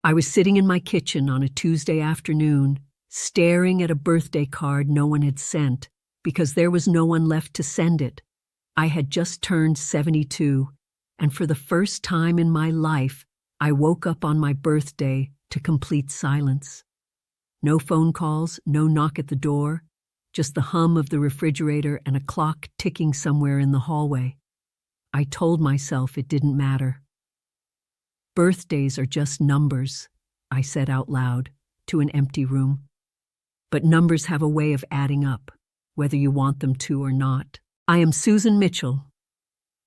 I was sitting in my kitchen on a Tuesday afternoon, staring at a birthday card no one had sent, because there was no one left to send it. I had just turned 72, and for the first time in my life, I woke up on my birthday to complete silence. No phone calls, no knock at the door, just the hum of the refrigerator and a clock ticking somewhere in the hallway. I told myself it didn't matter. Birthdays are just numbers, I said out loud to an empty room. But numbers have a way of adding up, whether you want them to or not. I am Susan Mitchell.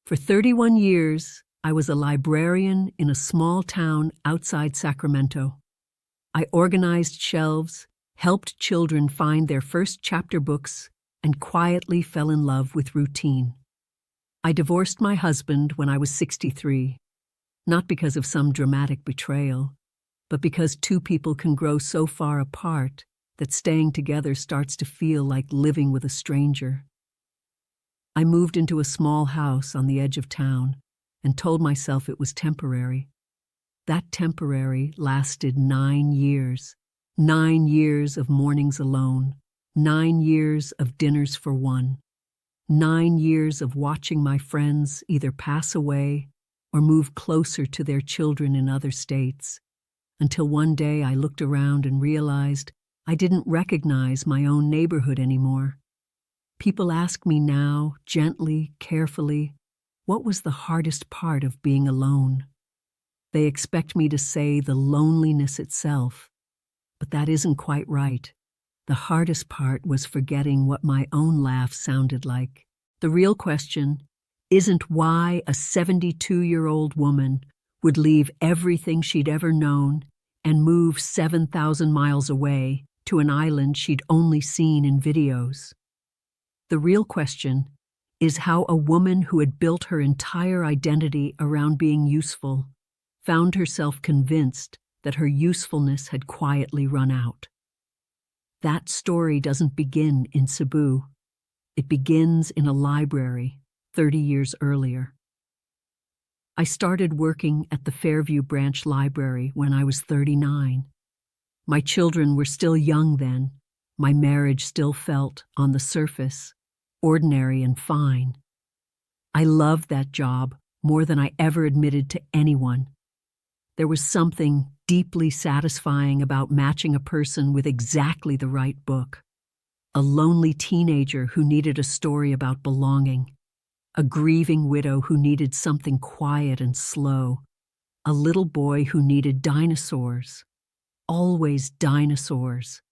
For 31 years, I was a librarian in a small town outside Sacramento. I organized shelves, helped children find their first chapter books, and quietly fell in love with routine. I divorced my husband when I was 63, not because of some dramatic betrayal, but because two people can grow so far apart that staying together starts to feel like living with a stranger. I moved into a small house on the edge of town and told myself it was temporary. That temporary lasted 9 years. 9 years of mornings alone. 9 years of dinners for one. 9 years of watching my friends either pass away or move closer to their children in other states, until one day I looked around and realized I didn't recognize my own neighborhood anymore. People ask me now, gently, carefully, what was the hardest part of being alone? They expect me to say the loneliness itself, but that isn't quite right. The hardest part was forgetting what my own laugh sounded like. The real question isn't why a 72-year-old woman would leave everything she'd ever known and move 7,000 miles away to an island she'd only seen in videos. The real question is how a woman who had built her entire identity around being useful found herself convinced that her usefulness had quietly run out. That story doesn't begin in Cebu. It begins in a library 30 years earlier. I started working at the Fairview Branch Library when I was 39. My children were still young then. My marriage still felt, on the surface, ordinary and fine. I loved that job more than I ever admitted to anyone. There was something deeply satisfying about matching a person with exactly the right book. A lonely teenager who needed a story about belonging. A grieving widow who needed something quiet and slow. A little boy who needed dinosaurs. Always dinosaurs.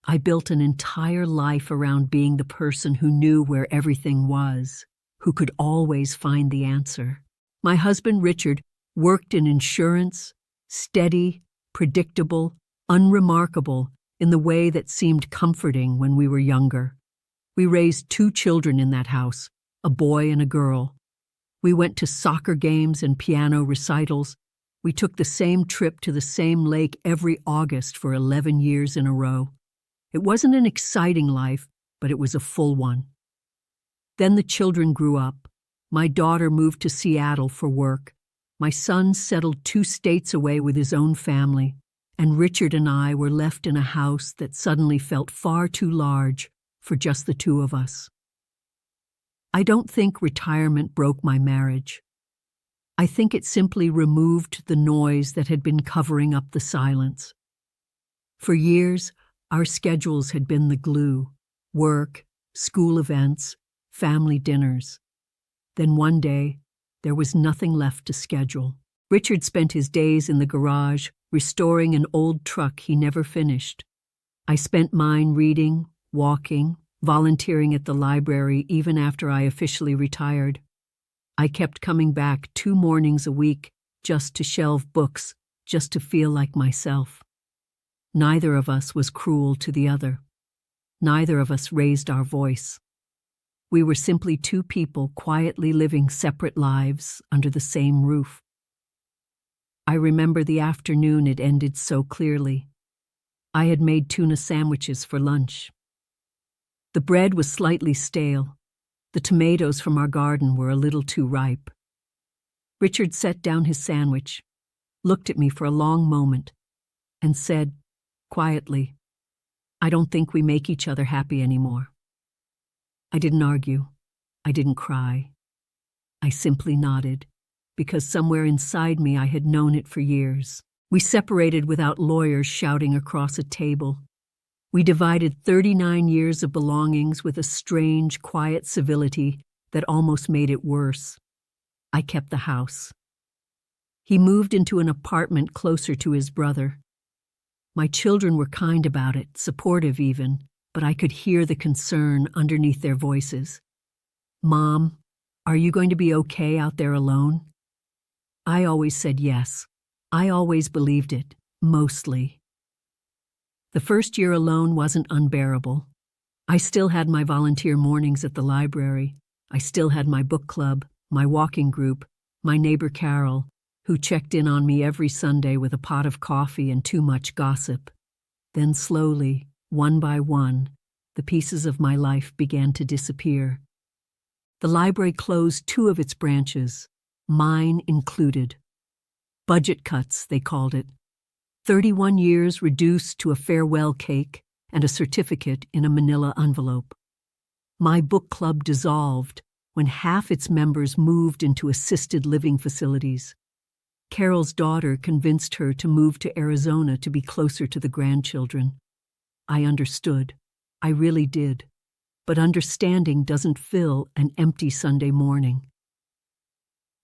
I built an entire life around being the person who knew where everything was, who could always find the answer. My husband, Richard, worked in insurance, steady, predictable, unremarkable, in the way that seemed comforting when we were younger. We raised 2 children in that house, a boy and a girl. We went to soccer games and piano recitals. We took the same trip to the same lake every August for 11 years in a row. It wasn't an exciting life, but it was a full one. Then the children grew up. My daughter moved to Seattle for work. My son settled 2 states away with his own family, and Richard and I were left in a house that suddenly felt far too large for just the 2 of us. I don't think retirement broke my marriage. I think it simply removed the noise that had been covering up the silence. For years, our schedules had been the glue: work, school events, family dinners. Then one day, there was nothing left to schedule. Richard spent his days in the garage, restoring an old truck he never finished. I spent mine reading, walking, volunteering at the library even after I officially retired. I kept coming back 2 mornings a week just to shelve books, just to feel like myself. Neither of us was cruel to the other. Neither of us raised our voice. We were simply 2 people quietly living separate lives under the same roof. I remember the afternoon it ended so clearly. I had made tuna sandwiches for lunch. The bread was slightly stale. The tomatoes from our garden were a little too ripe. Richard set down his sandwich, looked at me for a long moment, and said, quietly, "I don't think we make each other happy anymore." I didn't argue. I didn't cry. I simply nodded, because somewhere inside me I had known it for years. We separated without lawyers shouting across a table. We divided 39 years of belongings with a strange, quiet civility that almost made it worse. I kept the house. He moved into an apartment closer to his brother. My children were kind about it, supportive even, but I could hear the concern underneath their voices. "Mom, are you going to be okay out there alone?" I always said yes. I always believed it, mostly. The first year alone wasn't unbearable. I still had my volunteer mornings at the library. I still had my book club, my walking group, my neighbor Carol, who checked in on me every Sunday with a pot of coffee and too much gossip. Then slowly, one by one, the pieces of my life began to disappear. The library closed 2 of its branches, mine included. Budget cuts, they called it. 31 years reduced to a farewell cake and a certificate in a manila envelope. My book club dissolved when half its members moved into assisted living facilities. Carol's daughter convinced her to move to Arizona to be closer to the grandchildren. I understood. I really did. But understanding doesn't fill an empty Sunday morning.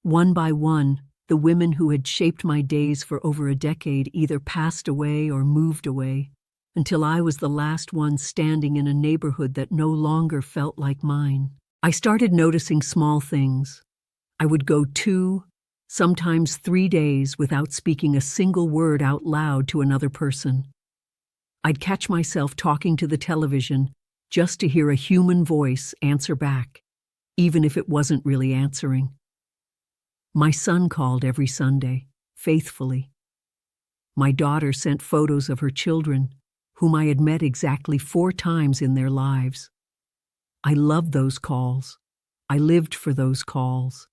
One by one, the women who had shaped my days for over a decade either passed away or moved away, until I was the last one standing in a neighborhood that no longer felt like mine. I started noticing small things. I would go 2, sometimes 3 days without speaking a single word out loud to another person. I'd catch myself talking to the television just to hear a human voice answer back, even if it wasn't really answering. My son called every Sunday, faithfully. My daughter sent photos of her children, whom I had met exactly 4 times in their lives. I loved those calls. I lived for those calls.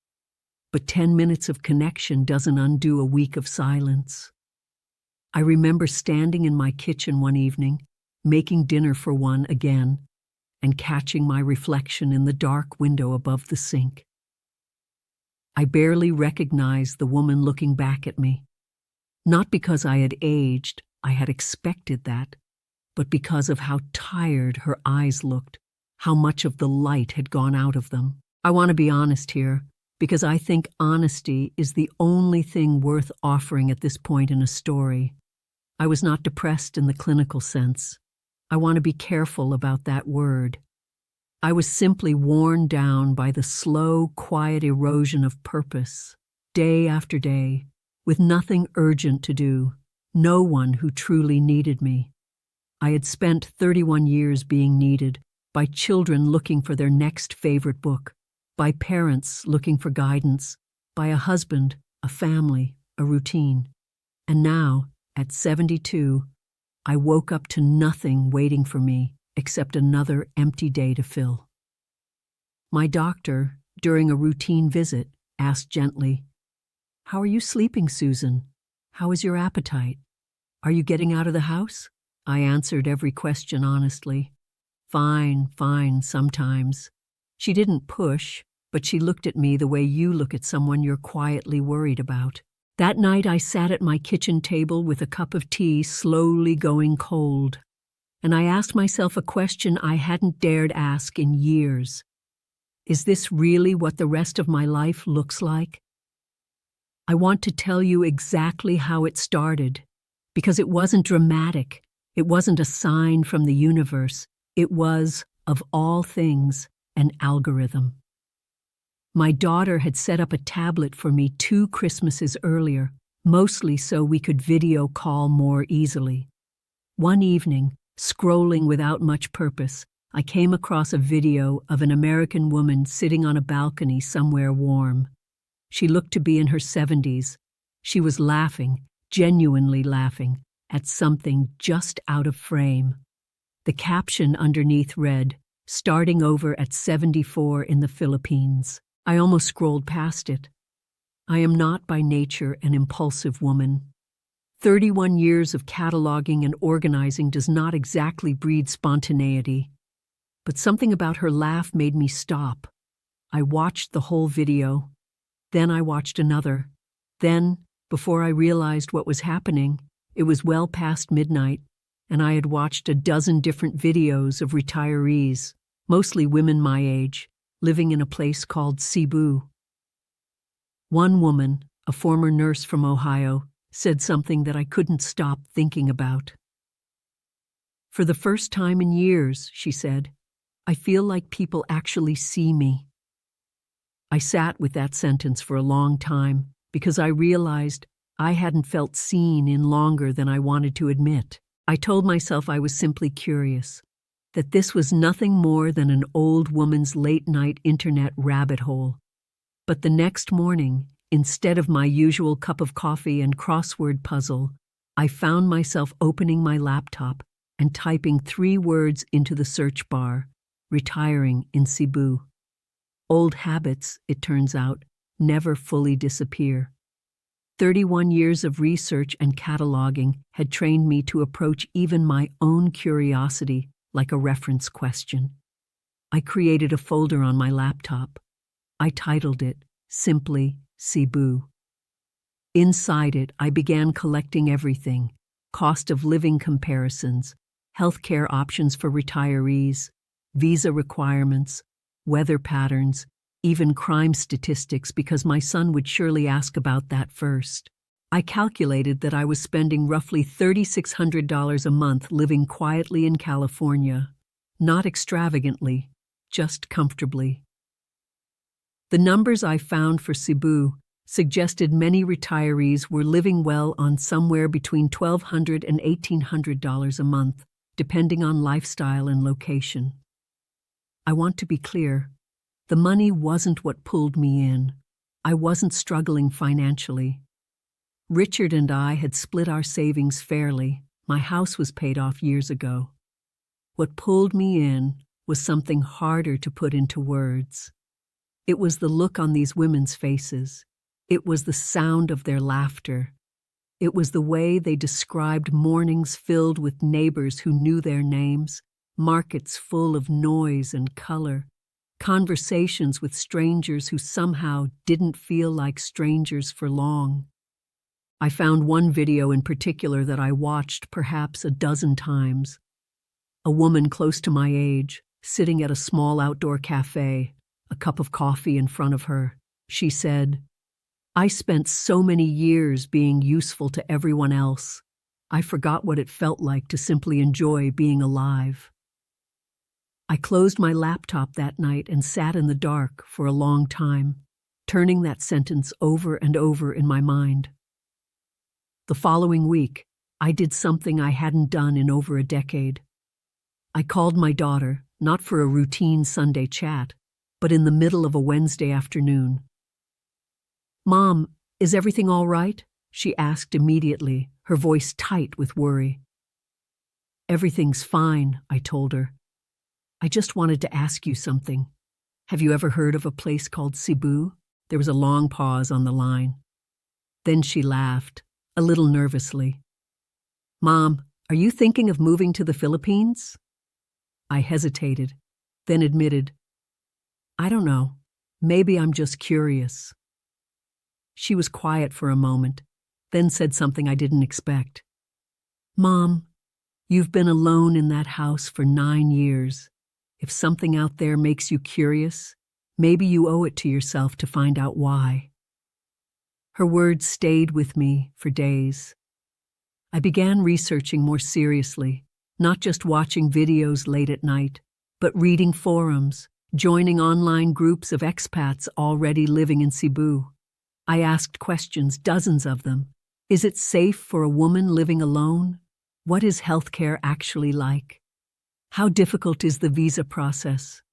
But 10 minutes of connection doesn't undo a week of silence. I remember standing in my kitchen one evening, making dinner for one again, and catching my reflection in the dark window above the sink. I barely recognized the woman looking back at me. Not because I had aged, I had expected that, but because of how tired her eyes looked, how much of the light had gone out of them. I want to be honest here, because I think honesty is the only thing worth offering at this point in a story. I was not depressed in the clinical sense. I want to be careful about that word. I was simply worn down by the slow, quiet erosion of purpose, day after day, with nothing urgent to do, no one who truly needed me. I had spent 31 years being needed, by children looking for their next favorite book, by parents looking for guidance, by a husband, a family, a routine. And now, at 72, I woke up to nothing waiting for me except another empty day to fill. My doctor, during a routine visit, asked gently, "How are you sleeping, Susan? How is your appetite? Are you getting out of the house?" I answered every question honestly. Fine, sometimes. She didn't push, but she looked at me the way you look at someone you're quietly worried about. That night I sat at my kitchen table with a cup of tea slowly going cold, and I asked myself a question I hadn't dared ask in years. Is this really what the rest of my life looks like? I want to tell you exactly how it started, because it wasn't dramatic. It wasn't a sign from the universe. It was, of all things, an algorithm. My daughter had set up a tablet for me 2 Christmases earlier, mostly so we could video call more easily. One evening, scrolling without much purpose, I came across a video of an American woman sitting on a balcony somewhere warm. She looked to be in her 70s. She was laughing, genuinely laughing, at something just out of frame. The caption underneath read, "Starting over at 74 in the Philippines." I almost scrolled past it. I am not by nature an impulsive woman. 31 years of cataloging and organizing does not exactly breed spontaneity. But something about her laugh made me stop. I watched the whole video. Then I watched another. Then, before I realized what was happening, it was well past midnight, and I had watched a dozen different videos of retirees, mostly women my age, living in a place called Cebu. One woman, a former nurse from Ohio, said something that I couldn't stop thinking about. "For the first time in years," she said, "I feel like people actually see me." I sat with that sentence for a long time because I realized I hadn't felt seen in longer than I wanted to admit. I told myself I was simply curious, that this was nothing more than an old woman's late-night internet rabbit hole. But the next morning, instead of my usual cup of coffee and crossword puzzle, I found myself opening my laptop and typing 3 words into the search bar: retiring in Cebu. Old habits, it turns out, never fully disappear. 31 years of research and cataloging had trained me to approach even my own curiosity like a reference question. I created a folder on my laptop. I titled it simply Cebu. Inside it, I began collecting everything: cost of living comparisons, healthcare options for retirees, visa requirements, weather patterns, even crime statistics, because my son would surely ask about that first. I calculated that I was spending roughly $3,600 a month living quietly in California. Not extravagantly, just comfortably. The numbers I found for Cebu suggested many retirees were living well on somewhere between $1,200 and $1,800 a month, depending on lifestyle and location. I want to be clear, the money wasn't what pulled me in. I wasn't struggling financially. Richard and I had split our savings fairly. My house was paid off years ago. What pulled me in was something harder to put into words. It was the look on these women's faces. It was the sound of their laughter. It was the way they described mornings filled with neighbors who knew their names, markets full of noise and color, conversations with strangers who somehow didn't feel like strangers for long. I found one video in particular that I watched perhaps a dozen times. A woman close to my age, sitting at a small outdoor cafe, a cup of coffee in front of her. She said, "I spent so many years being useful to everyone else. I forgot what it felt like to simply enjoy being alive." I closed my laptop that night and sat in the dark for a long time, turning that sentence over and over in my mind. The following week, I did something I hadn't done in over a decade. I called my daughter, not for a routine Sunday chat, but in the middle of a Wednesday afternoon. "Mom, is everything all right?" she asked immediately, her voice tight with worry. "Everything's fine," I told her. "I just wanted to ask you something. Have you ever heard of a place called Cebu?" There was a long pause on the line. Then she laughed, a little nervously. "Mom, are you thinking of moving to the Philippines?" I hesitated, then admitted, "I don't know. Maybe I'm just curious." She was quiet for a moment, then said something I didn't expect. "Mom, you've been alone in that house for 9 years. If something out there makes you curious, maybe you owe it to yourself to find out why." Her words stayed with me for days. I began researching more seriously, not just watching videos late at night, but reading forums, joining online groups of expats already living in Cebu. I asked questions, dozens of them. Is it safe for a woman living alone? What is healthcare actually like? How difficult is the visa process?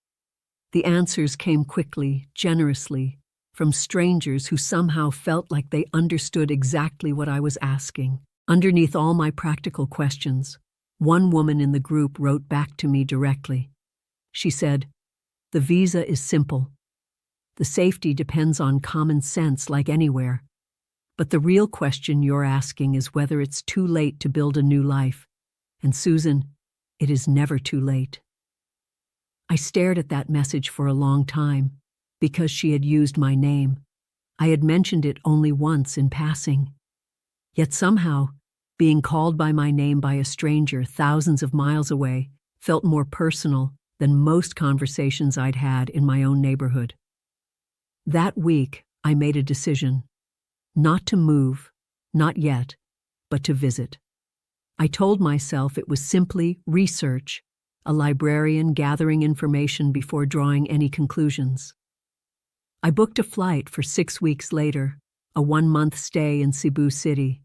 The answers came quickly, generously, from strangers who somehow felt like they understood exactly what I was asking. Underneath all my practical questions, one woman in the group wrote back to me directly. She said, "The visa is simple. The safety depends on common sense like anywhere. But the real question you're asking is whether it's too late to build a new life. And Susan, it is never too late. I stared at that message for a long time, because she had used my name. I had mentioned it only once in passing. Yet somehow, being called by my name by a stranger thousands of miles away felt more personal than most conversations I'd had in my own neighborhood. That week, I made a decision. Not to move, not yet, but to visit. I told myself it was simply research, a librarian gathering information before drawing any conclusions. I booked a flight for 6 weeks later, a 1-month stay in Cebu City.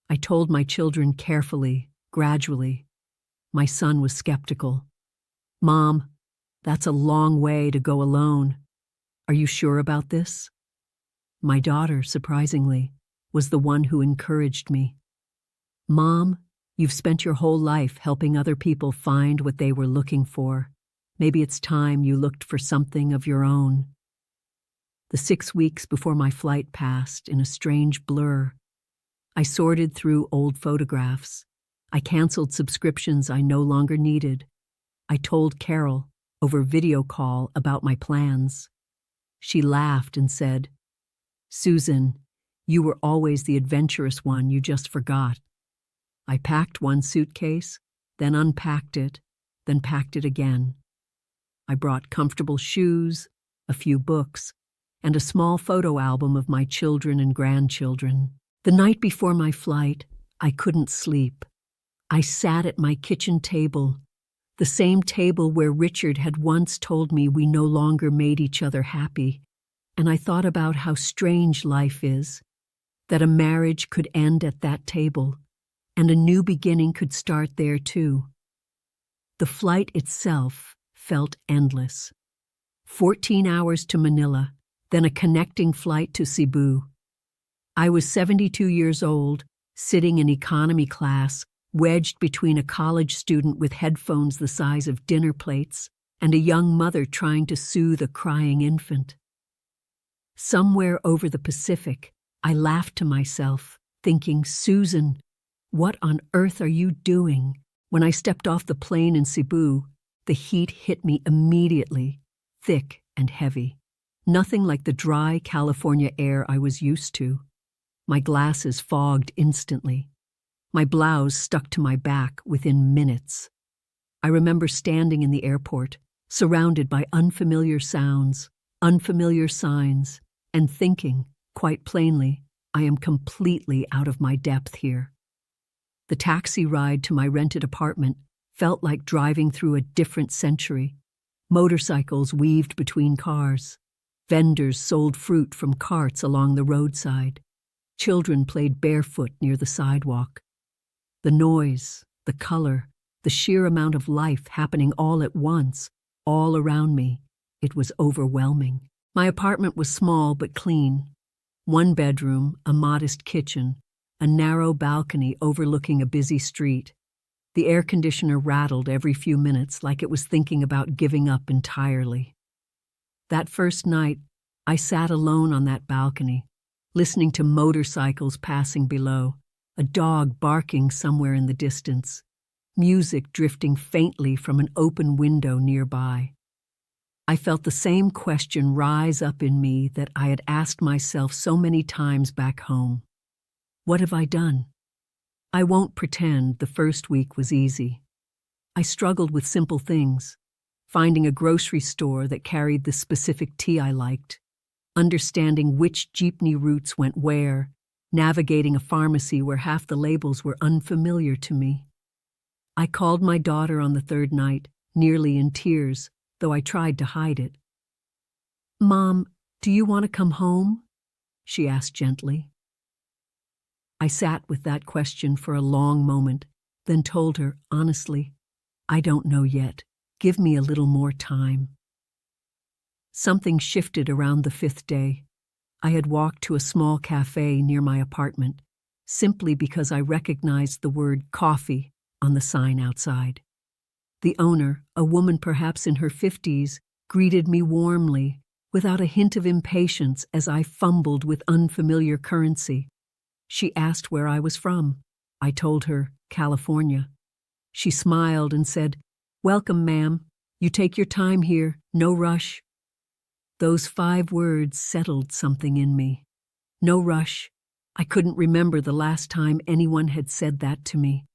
I told my children carefully, gradually. My son was skeptical. "Mom, that's a long way to go alone. Are you sure about this?" My daughter, surprisingly, was the one who encouraged me. "Mom, you've spent your whole life helping other people find what they were looking for. Maybe it's time you looked for something of your own." The 6 weeks before my flight passed in a strange blur. I sorted through old photographs. I canceled subscriptions I no longer needed. I told Carol, over video call, about my plans. She laughed and said, "Susan, you were always the adventurous one, you just forgot." I packed one suitcase, then unpacked it, then packed it again. I brought comfortable shoes, a few books, and a small photo album of my children and grandchildren. The night before my flight, I couldn't sleep. I sat at my kitchen table, the same table where Richard had once told me we no longer made each other happy, and I thought about how strange life is, that a marriage could end at that table, and a new beginning could start there too. The flight itself felt endless. 14 hours to Manila, then a connecting flight to Cebu. I was 72 years old, sitting in economy class, wedged between a college student with headphones the size of dinner plates and a young mother trying to soothe a crying infant. Somewhere over the Pacific, I laughed to myself, thinking, "Susan, what on earth are you doing?" When I stepped off the plane in Cebu, the heat hit me immediately, thick and heavy. Nothing like the dry California air I was used to. My glasses fogged instantly. My blouse stuck to my back within minutes. I remember standing in the airport, surrounded by unfamiliar sounds, unfamiliar signs, and thinking, quite plainly, I am completely out of my depth here. The taxi ride to my rented apartment felt like driving through a different century. Motorcycles weaved between cars. Vendors sold fruit from carts along the roadside. Children played barefoot near the sidewalk. The noise, the color, the sheer amount of life happening all at once, all around me, it was overwhelming. My apartment was small but clean. 1 bedroom, a modest kitchen, a narrow balcony overlooking a busy street. The air conditioner rattled every few minutes like it was thinking about giving up entirely. That first night, I sat alone on that balcony, listening to motorcycles passing below, a dog barking somewhere in the distance, music drifting faintly from an open window nearby. I felt the same question rise up in me that I had asked myself so many times back home. What have I done? I won't pretend the first week was easy. I struggled with simple things, finding a grocery store that carried the specific tea I liked, understanding which jeepney routes went where, navigating a pharmacy where half the labels were unfamiliar to me. I called my daughter on the 3rd night, nearly in tears, though I tried to hide it. "Mom, do you want to come home?" she asked gently. I sat with that question for a long moment, then told her, honestly, "I don't know yet. Give me a little more time." Something shifted around the 5th day. I had walked to a small cafe near my apartment, simply because I recognized the word coffee on the sign outside. The owner, a woman perhaps in her 50s, greeted me warmly, without a hint of impatience as I fumbled with unfamiliar currency. She asked where I was from. I told her, California. She smiled and said, "Welcome, ma'am. You take your time here, no rush." Those 5 words settled something in me. No rush. I couldn't remember the last time anyone had said that to me.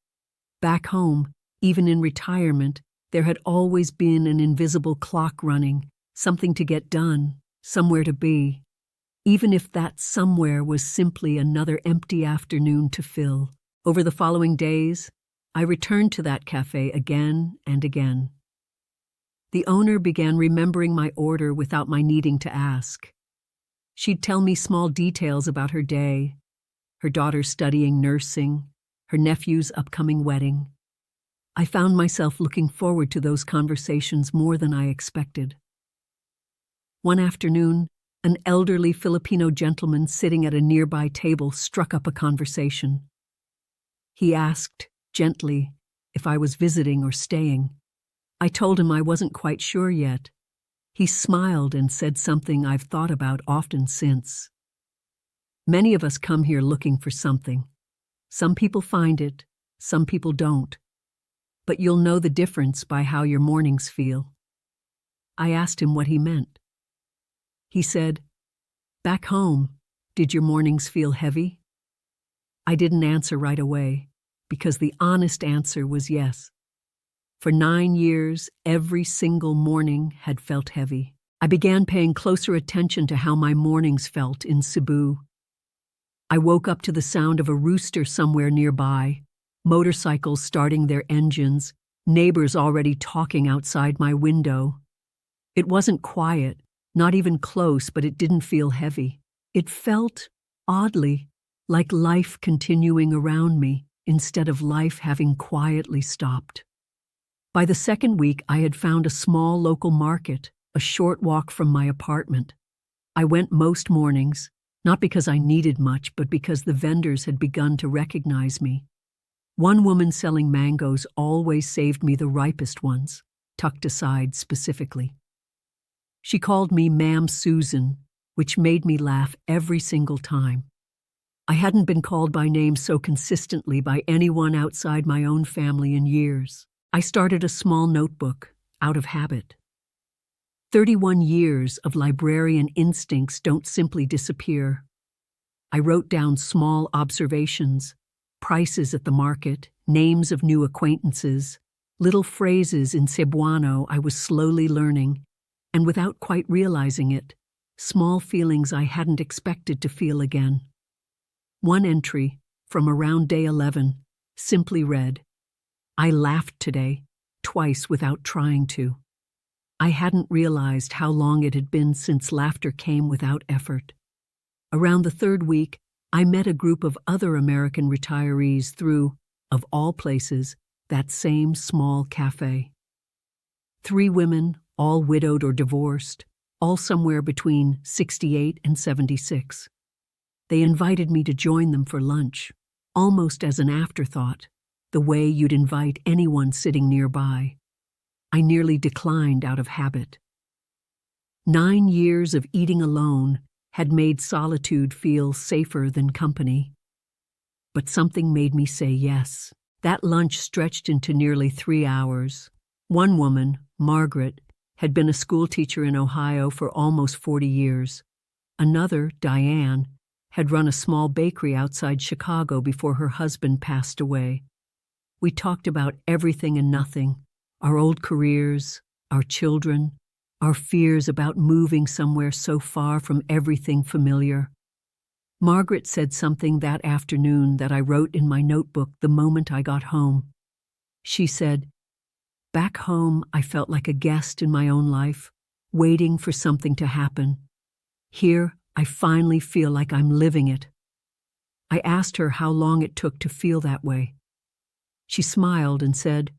Back home, even in retirement, there had always been an invisible clock running, something to get done, somewhere to be. Even if that somewhere was simply another empty afternoon to fill. Over the following days, I returned to that cafe again and again. The owner began remembering my order without my needing to ask. She'd tell me small details about her day, her daughter studying nursing, her nephew's upcoming wedding. I found myself looking forward to those conversations more than I expected. One afternoon, an elderly Filipino gentleman sitting at a nearby table struck up a conversation. He asked, gently, if I was visiting or staying. I told him I wasn't quite sure yet. He smiled and said something I've thought about often since. Many of us come here looking for something. Some people find it, some people don't. But you'll know the difference by how your mornings feel. I asked him what he meant. He said, "Back home, did your mornings feel heavy?" I didn't answer right away, because the honest answer was yes. For 9 years, every single morning had felt heavy. I began paying closer attention to how my mornings felt in Cebu. I woke up to the sound of a rooster somewhere nearby, motorcycles starting their engines, neighbors already talking outside my window. It wasn't quiet, not even close, but it didn't feel heavy. It felt, oddly, like life continuing around me instead of life having quietly stopped. By the second week, I had found a small local market, a short walk from my apartment. I went most mornings, not because I needed much, but because the vendors had begun to recognize me. One woman selling mangoes always saved me the ripest ones, tucked aside specifically. She called me Ma'am Susan, which made me laugh every single time. I hadn't been called by name so consistently by anyone outside my own family in years. I started a small notebook, out of habit. 31 years of librarian instincts don't simply disappear. I wrote down small observations, prices at the market, names of new acquaintances, little phrases in Cebuano I was slowly learning, and without quite realizing it, small feelings I hadn't expected to feel again. One entry, from around day 11, simply read, "I laughed today, twice without trying to." I hadn't realized how long it had been since laughter came without effort. Around the 3rd week, I met a group of other American retirees through, of all places, that same small cafe. 3 women, all widowed or divorced, all somewhere between 68 and 76. They invited me to join them for lunch, almost as an afterthought, the way you'd invite anyone sitting nearby. I nearly declined out of habit. 9 years of eating alone had made solitude feel safer than company. But something made me say yes. That lunch stretched into nearly 3 hours. One woman, Margaret, had been a schoolteacher in Ohio for almost 40 years. Another, Diane, had run a small bakery outside Chicago before her husband passed away. We talked about everything and nothing, our old careers, our children, our fears about moving somewhere so far from everything familiar. Margaret said something that afternoon that I wrote in my notebook the moment I got home. She said, "Back home, I felt like a guest in my own life, waiting for something to happen. Here, I finally feel like I'm living it." I asked her how long it took to feel that way. She smiled and said,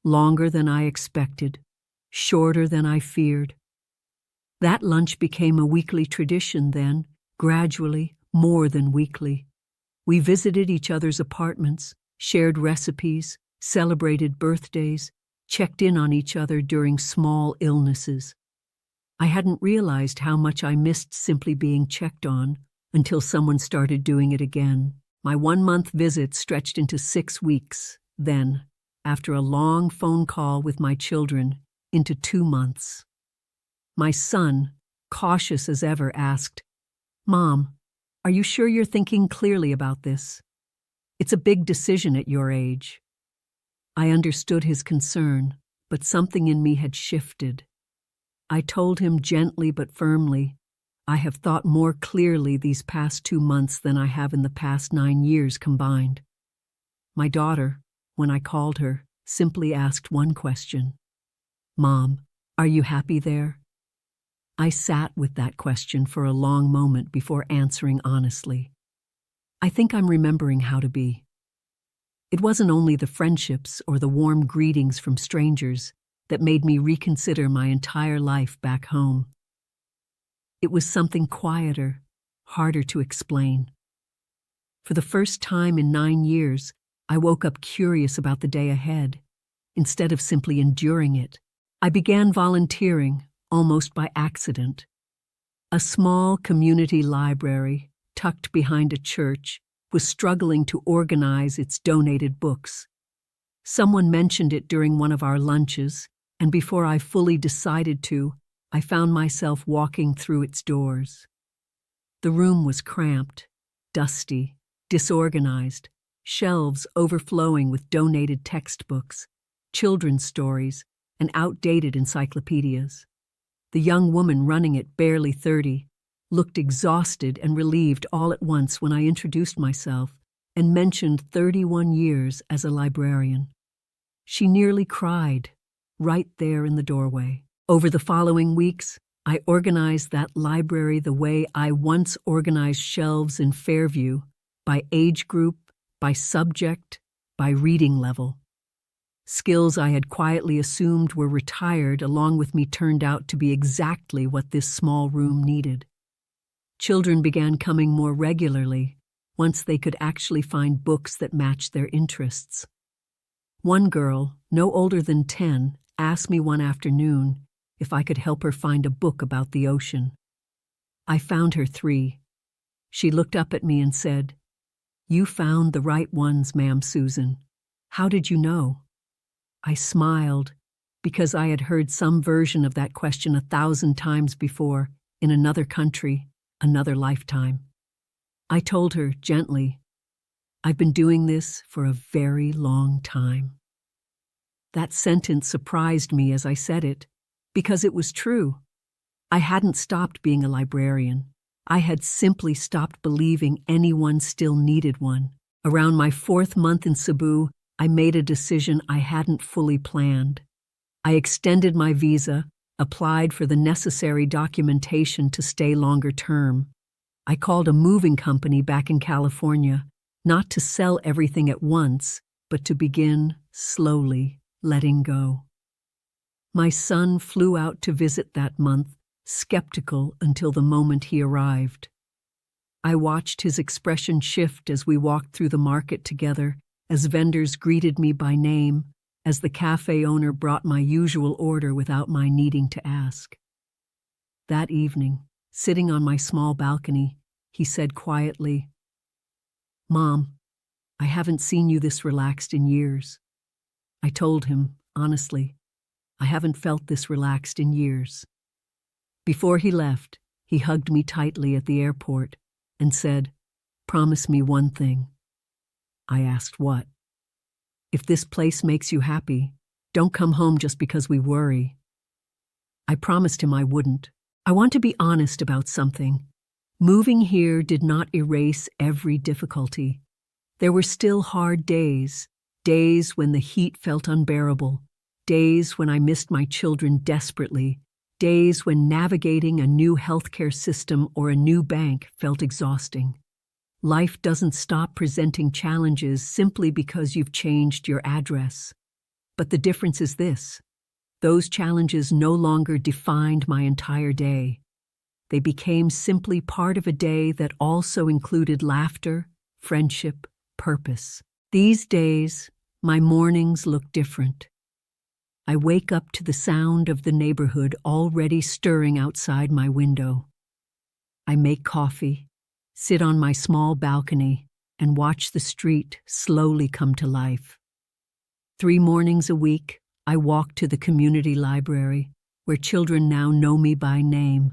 "Longer than I expected, shorter than I feared." That lunch became a weekly tradition then, gradually, more than weekly. We visited each other's apartments, shared recipes, celebrated birthdays, checked in on each other during small illnesses. I hadn't realized how much I missed simply being checked on, until someone started doing it again. My 1-month visit stretched into 6 weeks, then, after a long phone call with my children, into 2 months. My son, cautious as ever, asked, "Mom, are you sure you're thinking clearly about this? It's a big decision at your age." I understood his concern, but something in me had shifted. I told him gently but firmly, "I have thought more clearly these past 2 months than I have in the past 9 years combined." My daughter, when I called her, simply asked one question. "Mom, are you happy there?" I sat with that question for a long moment before answering honestly. "I think I'm remembering how to be." It wasn't only the friendships or the warm greetings from strangers that made me reconsider my entire life back home. It was something quieter, harder to explain. For the first time in 9 years, I woke up curious about the day ahead. Instead of simply enduring it, I began volunteering, almost by accident. A small community library, tucked behind a church, was struggling to organize its donated books. Someone mentioned it during one of our lunches, and before I fully decided to, I found myself walking through its doors. The room was cramped, dusty, disorganized, shelves overflowing with donated textbooks, children's stories, and outdated encyclopedias. The young woman running it, barely 30, looked exhausted and relieved all at once when I introduced myself and mentioned 31 years as a librarian. She nearly cried, right there in the doorway. Over the following weeks, I organized that library the way I once organized shelves in Fairview, by age group, by subject, by reading level. Skills I had quietly assumed were retired along with me turned out to be exactly what this small room needed. Children began coming more regularly once they could actually find books that matched their interests. One girl, no older than 10, asked me one afternoon if I could help her find a book about the ocean. I found her 3. She looked up at me and said, "You found the right ones, Ma'am Susan. How did you know?" I smiled, because I had heard some version of that question 1,000 times before, in another country, another lifetime. I told her gently, "I've been doing this for a very long time." That sentence surprised me as I said it, because it was true. I hadn't stopped being a librarian. I had simply stopped believing anyone still needed one. Around my 4th month in Cebu, I made a decision I hadn't fully planned. I extended my visa, applied for the necessary documentation to stay longer term. I called a moving company back in California, not to sell everything at once, but to begin slowly letting go. My son flew out to visit that month, skeptical until the moment he arrived. I watched his expression shift as we walked through the market together, as vendors greeted me by name, as the cafe owner brought my usual order without my needing to ask. That evening, sitting on my small balcony, he said quietly, "Mom, I haven't seen you this relaxed in years." I told him, honestly, I haven't felt this relaxed in years. Before he left, he hugged me tightly at the airport and said, "Promise me one thing." I asked what. "If this place makes you happy, don't come home just because we worry." I promised him I wouldn't. I want to be honest about something. Moving here did not erase every difficulty. There were still hard days, days when the heat felt unbearable, days when I missed my children desperately, days when navigating a new healthcare system or a new bank felt exhausting. Life doesn't stop presenting challenges simply because you've changed your address. But the difference is this: those challenges no longer defined my entire day. They became simply part of a day that also included laughter, friendship, purpose. These days, my mornings look different. I wake up to the sound of the neighborhood already stirring outside my window. I make coffee, sit on my small balcony, and watch the street slowly come to life. 3 mornings a week, I walk to the community library, where children now know me by name,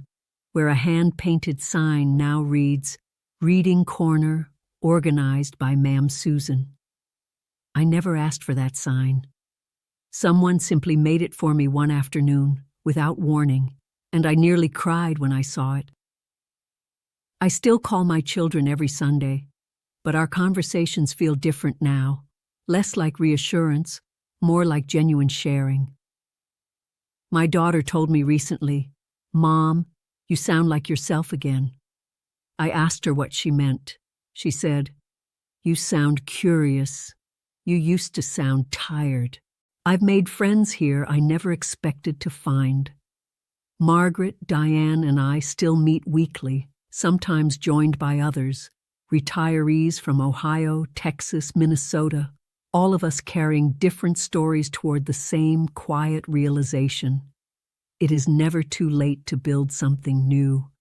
where a hand-painted sign now reads, "Reading Corner, organized by Ma'am Susan." I never asked for that sign. Someone simply made it for me one afternoon, without warning, and I nearly cried when I saw it. I still call my children every Sunday, but our conversations feel different now, less like reassurance, more like genuine sharing. My daughter told me recently, "Mom, you sound like yourself again." I asked her what she meant. She said, "You sound curious. You used to sound tired." I've made friends here I never expected to find. Margaret, Diane, and I still meet weekly, sometimes joined by others, retirees from Ohio, Texas, Minnesota, all of us carrying different stories toward the same quiet realization. It is never too late to build something new.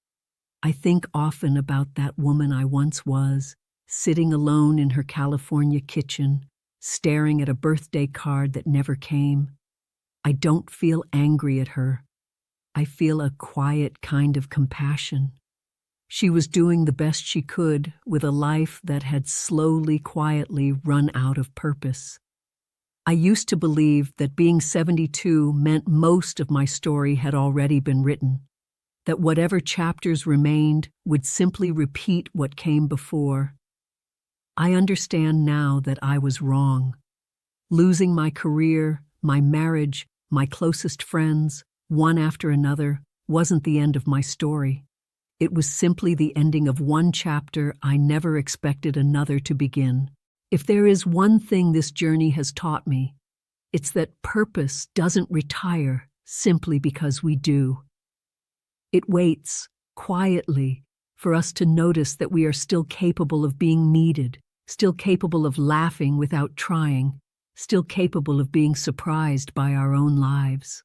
I think often about that woman I once was, sitting alone in her California kitchen, staring at a birthday card that never came. I don't feel angry at her. I feel a quiet kind of compassion. She was doing the best she could with a life that had slowly, quietly run out of purpose. I used to believe that being 72 meant most of my story had already been written, that whatever chapters remained would simply repeat what came before. I understand now that I was wrong. Losing my career, my marriage, my closest friends, one after another, wasn't the end of my story. It was simply the ending of one chapter I never expected another to begin. If there is one thing this journey has taught me, it's that purpose doesn't retire simply because we do. It waits, quietly, for us to notice that we are still capable of being needed, still capable of laughing without trying, still capable of being surprised by our own lives.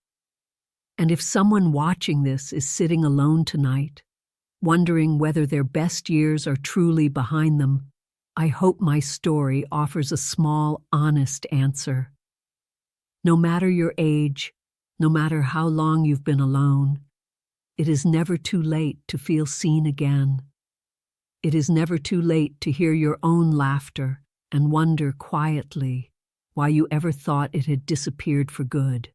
And if someone watching this is sitting alone tonight, wondering whether their best years are truly behind them, I hope my story offers a small, honest answer. No matter your age, no matter how long you've been alone, it is never too late to feel seen again. It is never too late to hear your own laughter and wonder quietly why you ever thought it had disappeared for good.